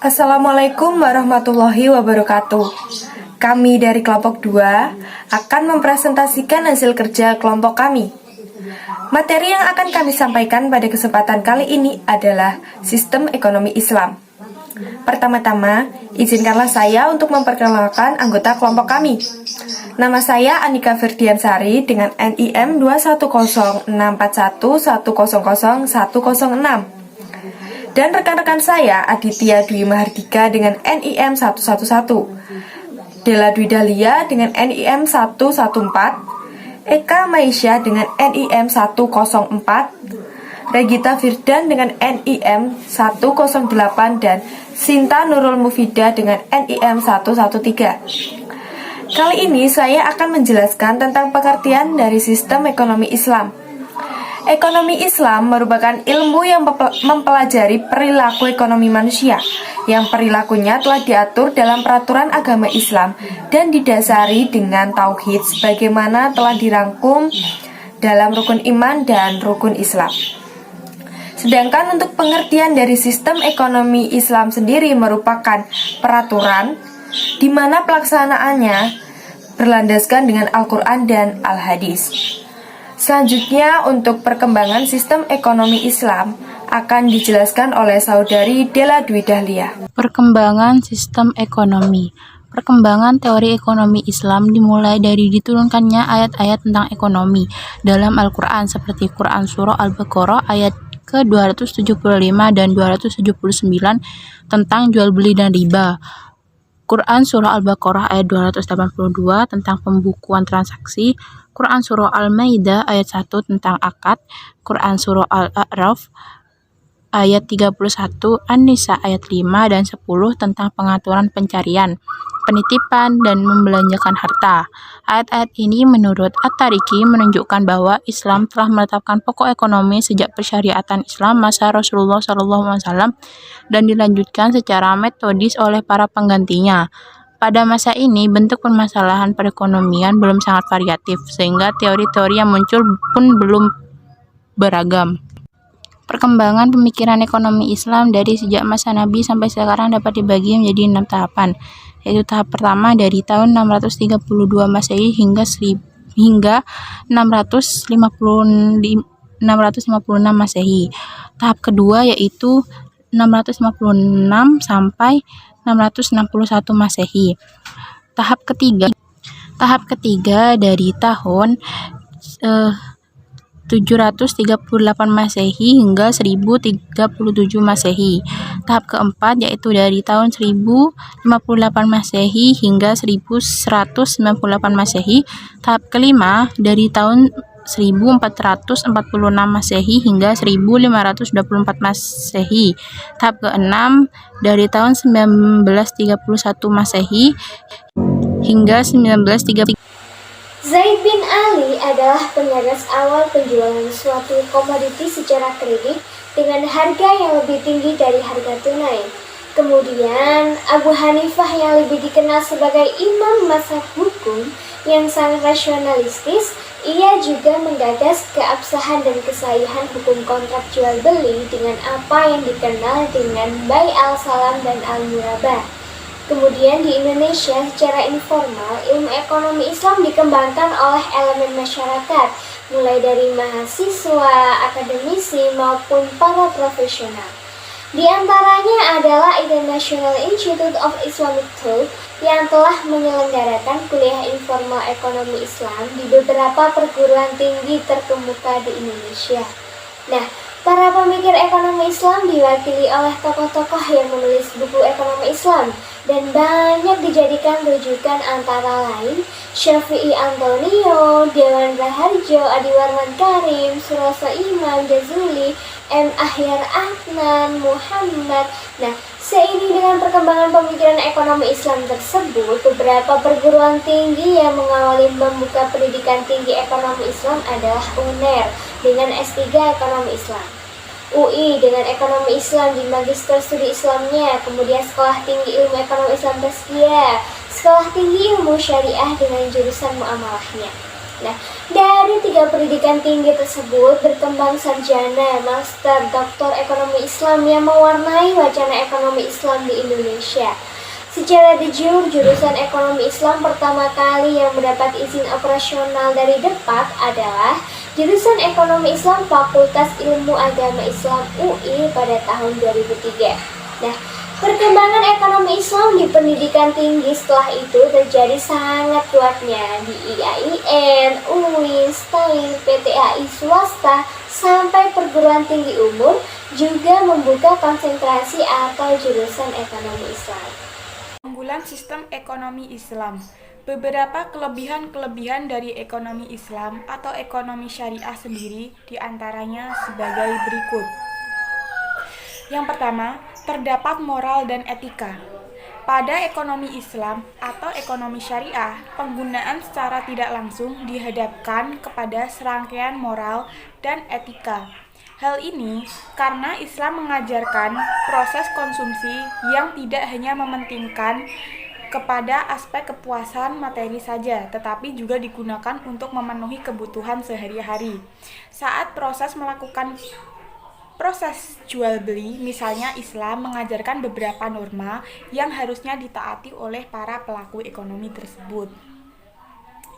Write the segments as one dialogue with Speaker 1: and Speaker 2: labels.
Speaker 1: Assalamualaikum warahmatullahi wabarakatuh. Kami dari kelompok 2 akan mempresentasikan hasil kerja kelompok kami. Materi yang akan kami sampaikan pada kesempatan kali ini adalah Sistem Ekonomi Islam. Pertama-tama, izinkanlah saya untuk memperkenalkan anggota kelompok kami. Nama saya Anika Ferdiansari dengan NIM 2106411000106. Dan rekan-rekan saya Aditya Dwi Mahardika dengan NIM 111, Della Dwi Dahlia dengan NIM 114, Eka Maisya dengan NIM 104, Regita Firdan dengan NIM 108, dan Sinta Nurul Mufidah dengan NIM 113. Kali ini saya akan menjelaskan tentang pengertian dari sistem ekonomi Islam. Ekonomi Islam merupakan ilmu yang mempelajari perilaku ekonomi manusia, yang perilakunya telah diatur dalam peraturan agama Islam dan didasari dengan tauhid sebagaimana telah dirangkum dalam rukun iman dan rukun Islam. Sedangkan untuk pengertian dari sistem ekonomi Islam sendiri merupakan peraturan di mana pelaksanaannya berlandaskan dengan Al-Quran dan Al-Hadis. Selanjutnya, untuk perkembangan sistem ekonomi Islam akan dijelaskan oleh saudari Della Dwi Dahlia.
Speaker 2: Perkembangan sistem ekonomi. Perkembangan teori ekonomi Islam dimulai dari diturunkannya ayat-ayat tentang ekonomi dalam Al-Quran seperti Quran Surah Al-Baqarah ayat ke-275 dan 279 tentang jual beli dan riba. Quran Surah Al-Baqarah ayat 282 tentang pembukuan transaksi, Quran Surah Al-Maidah ayat 1 tentang akad, Quran Surah Al-A'raf ayat 31, An-Nisa ayat 5 dan 10 tentang pengaturan pencarian, penitipan, dan membelanjakan harta. Ayat-ayat ini menurut At-Tariki menunjukkan bahwa Islam telah menetapkan pokok ekonomi sejak persyariatan Islam masa Rasulullah SAW dan dilanjutkan secara metodis oleh para penggantinya. Pada masa ini, bentuk permasalahan perekonomian belum sangat variatif, sehingga teori-teori yang muncul pun belum beragam. Perkembangan pemikiran ekonomi Islam dari sejak masa Nabi sampai sekarang dapat dibagi menjadi 6 tahapan, yaitu tahap pertama dari tahun 632 Masehi hingga 656 Masehi. Tahap kedua yaitu 656 sampai 661 Masehi. Tahap ketiga dari tahun 738 Masehi hingga 1037 Masehi. Tahap keempat yaitu dari tahun 1058 Masehi hingga 1198 Masehi. Tahap kelima dari tahun 1446 Masehi hingga 1524 Masehi. Tahap keenam dari tahun 1931 Masehi hingga 1933.
Speaker 3: Zaid bin Ali adalah penggagas awal penjualan suatu komoditi secara kredit dengan harga yang lebih tinggi dari harga tunai. Kemudian, Abu Hanifah yang lebih dikenal sebagai imam mazhab hukum yang sangat rasionalistis, ia juga menggagas keabsahan dan kesahihan hukum kontrak jual beli dengan apa yang dikenal dengan bai al-salam dan al-murabah. Kemudian di Indonesia secara informal, ilmu ekonomi Islam dikembangkan oleh elemen masyarakat, mulai dari mahasiswa, akademisi, maupun para profesional. Di antaranya adalah International Institute of Islamic Thought yang telah menyelenggarakan kuliah informal ekonomi Islam di beberapa perguruan tinggi terkemuka di Indonesia. Nah, para pemikir ekonomi Islam diwakili oleh tokoh-tokoh yang menulis buku ekonomi Islam dan banyak dijadikan rujukan antara lain Syafi'i Antonio, Dewan Raharjo, Adi Warman Karim, Suroso Imam, Jazuli, M. Ahyar Adnan, Muhammad. Nah, seiring dengan perkembangan pemikiran ekonomi Islam tersebut, beberapa perguruan tinggi yang mengawali membuka pendidikan tinggi ekonomi Islam adalah UNER dengan S3 Ekonomi Islam, UI dengan Ekonomi Islam di Magister Studi Islamnya, kemudian Sekolah Tinggi Ilmu Ekonomi Islam Tazkiyah, Sekolah Tinggi Ilmu Syariah dengan jurusan Muamalahnya. Nah, dari 3 pendidikan tinggi tersebut berkembang sarjana, master, doktor ekonomi Islam yang mewarnai wacana ekonomi Islam di Indonesia. Secara de jure, jurusan ekonomi Islam pertama kali yang mendapat izin operasional dari DEPAK adalah jurusan ekonomi Islam Fakultas Ilmu Agama Islam UI pada tahun 2003. Nah, perkembangan ekonomi Islam di pendidikan tinggi setelah itu terjadi sangat kuatnya di IAIN, UIN, STAIN, PTAI swasta, sampai perguruan tinggi umum juga membuka konsentrasi atau jurusan ekonomi Islam.
Speaker 4: Keunggulan sistem ekonomi Islam. Beberapa kelebihan-kelebihan dari ekonomi Islam atau ekonomi syariah sendiri diantaranya sebagai berikut. Yang pertama, terdapat moral dan etika. Pada ekonomi Islam atau ekonomi syariah, penggunaan secara tidak langsung dihadapkan kepada serangkaian moral dan etika. Hal ini karena Islam mengajarkan proses konsumsi yang tidak hanya mementingkan kepada aspek kepuasan materi saja, tetapi juga digunakan untuk memenuhi kebutuhan sehari-hari. Saat melakukan proses jual beli, misalnya Islam mengajarkan beberapa norma yang harusnya ditaati oleh para pelaku ekonomi tersebut.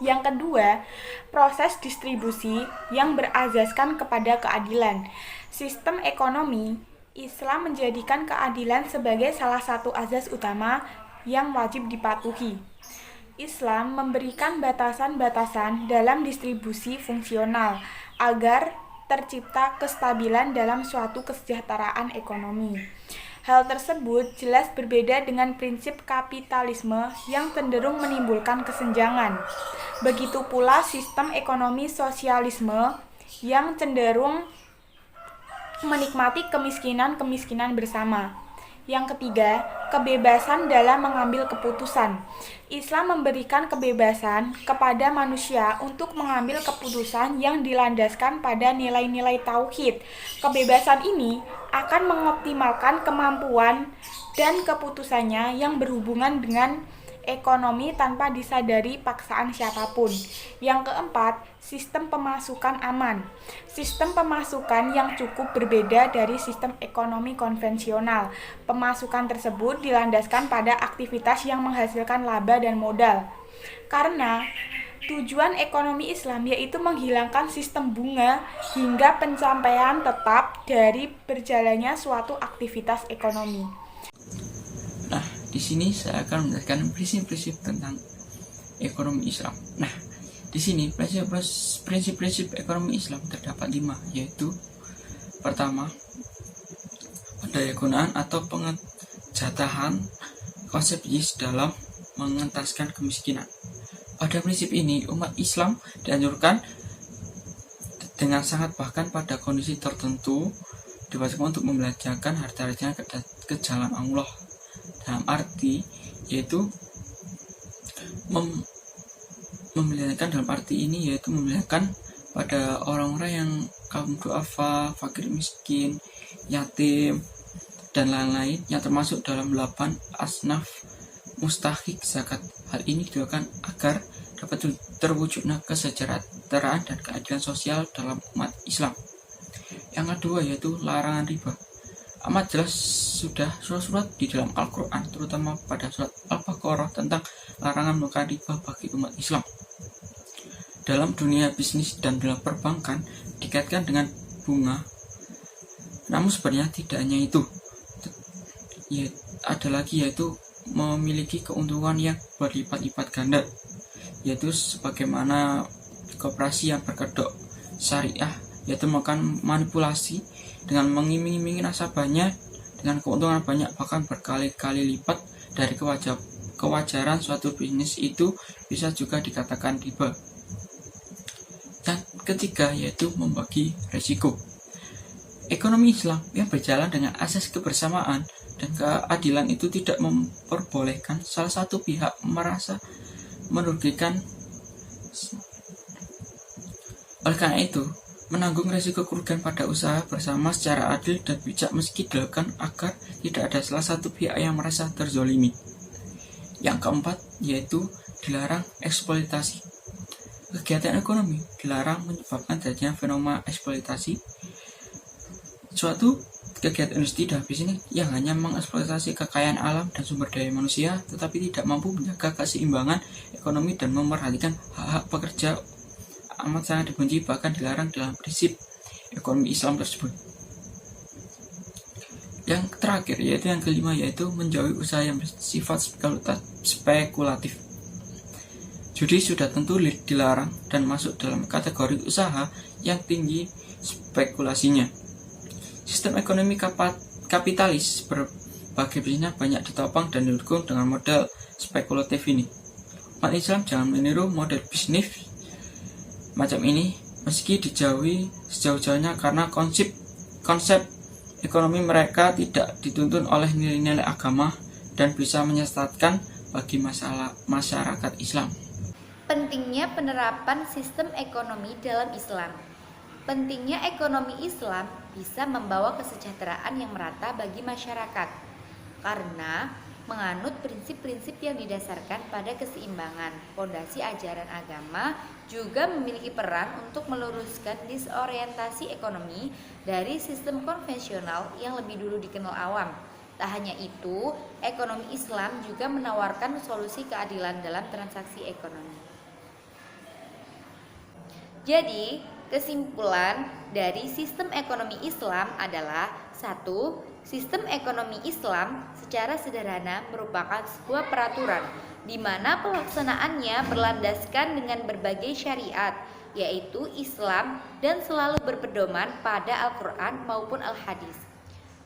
Speaker 4: Yang kedua, proses distribusi yang berazaskan kepada keadilan. Sistem ekonomi Islam menjadikan keadilan sebagai salah satu azas utama yang wajib dipatuhi. Islam memberikan batasan-batasan dalam distribusi fungsional agar tercipta kestabilan dalam suatu kesejahteraan ekonomi. Hal tersebut jelas berbeda dengan prinsip kapitalisme yang cenderung menimbulkan kesenjangan. Begitu pula sistem ekonomi sosialisme yang cenderung menikmati kemiskinan bersama. Yang ketiga, kebebasan dalam mengambil keputusan. Islam memberikan kebebasan kepada manusia untuk mengambil keputusan yang dilandaskan pada nilai-nilai tauhid. Kebebasan ini akan mengoptimalkan kemampuan dan keputusannya yang berhubungan dengan ekonomi tanpa disadari paksaan siapapun. Yang keempat, sistem pemasukan aman. Sistem pemasukan yang cukup berbeda dari sistem ekonomi konvensional. Pemasukan tersebut dilandaskan pada aktivitas yang menghasilkan laba dan modal. Karena tujuan ekonomi Islam yaitu menghilangkan sistem bunga hingga pencapaian tetap dari berjalannya suatu aktivitas ekonomi.
Speaker 5: Nah, di sini saya akan menjelaskan prinsip-prinsip tentang ekonomi Islam. Nah, di sini prinsip-prinsip ekonomi Islam terdapat 5, yaitu pertama, pendayagunaan atau penjatahan konsep yis dalam mengentaskan kemiskinan. Pada prinsip ini, umat Islam dianjurkan dengan sangat, bahkan pada kondisi tertentu diwajibkan untuk membelanjakan harta-hartanya ke jalan Allah. Dalam arti yaitu membelanjakan dalam arti ini yaitu membelanjakan pada orang-orang yang kaum duafa, fakir miskin, yatim, dan lain-lain yang termasuk dalam 8 asnaf mustahik zakat. Hal ini ditujukan agar dapat terwujudnya kesejahteraan dan keadilan sosial dalam umat Islam. Yang kedua yaitu larangan riba. Amat jelas sudah surat-surat di dalam Al-Quran, terutama pada surat Al-Baqarah tentang larangan melakukan riba bagi umat Islam. Dalam dunia bisnis dan dalam perbankan dikaitkan dengan bunga. Namun sebenarnya tidak hanya itu. Ada lagi yaitu memiliki keuntungan yang berlipat-lipat ganda, yaitu sebagaimana koperasi yang berkedok syariah, yaitu melakukan manipulasi dengan mengiming-imingi nasabahnya dengan keuntungan banyak, bahkan berkali-kali lipat dari kewajaran suatu bisnis, itu bisa juga dikatakan riba. Dan ketiga yaitu membagi risiko. Ekonomi Islam yang berjalan dengan asas kebersamaan dan keadilan itu tidak memperbolehkan salah satu pihak merasa merugikan. Oleh karena itu, menanggung risiko kerugian pada usaha bersama secara adil dan bijak meski dilakukan agar tidak ada salah satu pihak yang merasa terzolimi. Yang keempat yaitu dilarang eksploitasi. Kegiatan ekonomi dilarang menyebabkan terjadinya fenomena eksploitasi. Suatu kegiatan industri dalam bisnis yang hanya mengeksploitasi kekayaan alam dan sumber daya manusia, tetapi tidak mampu menjaga keseimbangan ekonomi dan memperhatikan hak-hak pekerja, amat sangat dibenci, bahkan dilarang dalam prinsip ekonomi Islam tersebut. Yang terakhir, yaitu yang kelima, yaitu menjauhi usaha yang bersifat spekulatif. Judi sudah tentu dilarang dan masuk dalam kategori usaha yang tinggi spekulasinya. Sistem ekonomi kapitalis berbagai bisnisnya banyak ditopang dan didukung dengan model spekulatif ini. Umat Islam jangan meniru model bisnis macam ini, meski dijauhi sejauh-jauhnya, karena konsep ekonomi mereka tidak dituntun oleh nilai-nilai agama dan bisa menyesatkan bagi masyarakat Islam.
Speaker 6: Pentingnya penerapan sistem ekonomi dalam Islam. Pentingnya ekonomi Islam bisa membawa kesejahteraan yang merata bagi masyarakat karena menganut prinsip-prinsip yang didasarkan pada keseimbangan. Pondasi ajaran agama juga memiliki peran untuk meluruskan disorientasi ekonomi dari sistem konvensional yang lebih dulu dikenal awam. Tak hanya itu, ekonomi Islam juga menawarkan solusi keadilan dalam transaksi ekonomi. Jadi, kesimpulan dari sistem ekonomi Islam adalah 1. Sistem ekonomi Islam secara sederhana merupakan sebuah peraturan di mana pelaksanaannya berlandaskan dengan berbagai syariat, yaitu Islam, dan selalu berpedoman pada Al-Quran maupun Al-Hadis.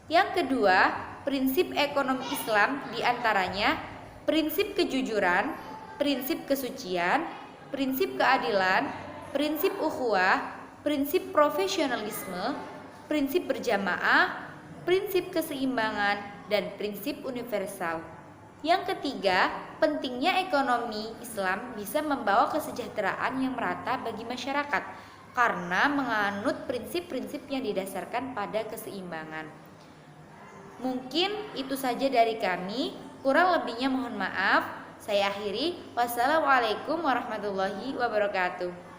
Speaker 6: Yang kedua, prinsip ekonomi Islam diantaranya prinsip kejujuran, prinsip kesucian, prinsip keadilan, prinsip ukhuwah, prinsip profesionalisme, prinsip berjamaah, prinsip keseimbangan, dan prinsip universal. Yang ketiga, pentingnya ekonomi Islam bisa membawa kesejahteraan yang merata bagi masyarakat karena menganut prinsip-prinsip yang didasarkan pada keseimbangan. Mungkin itu saja dari kami, kurang lebihnya mohon maaf. Saya akhiri, wassalamualaikum warahmatullahi wabarakatuh.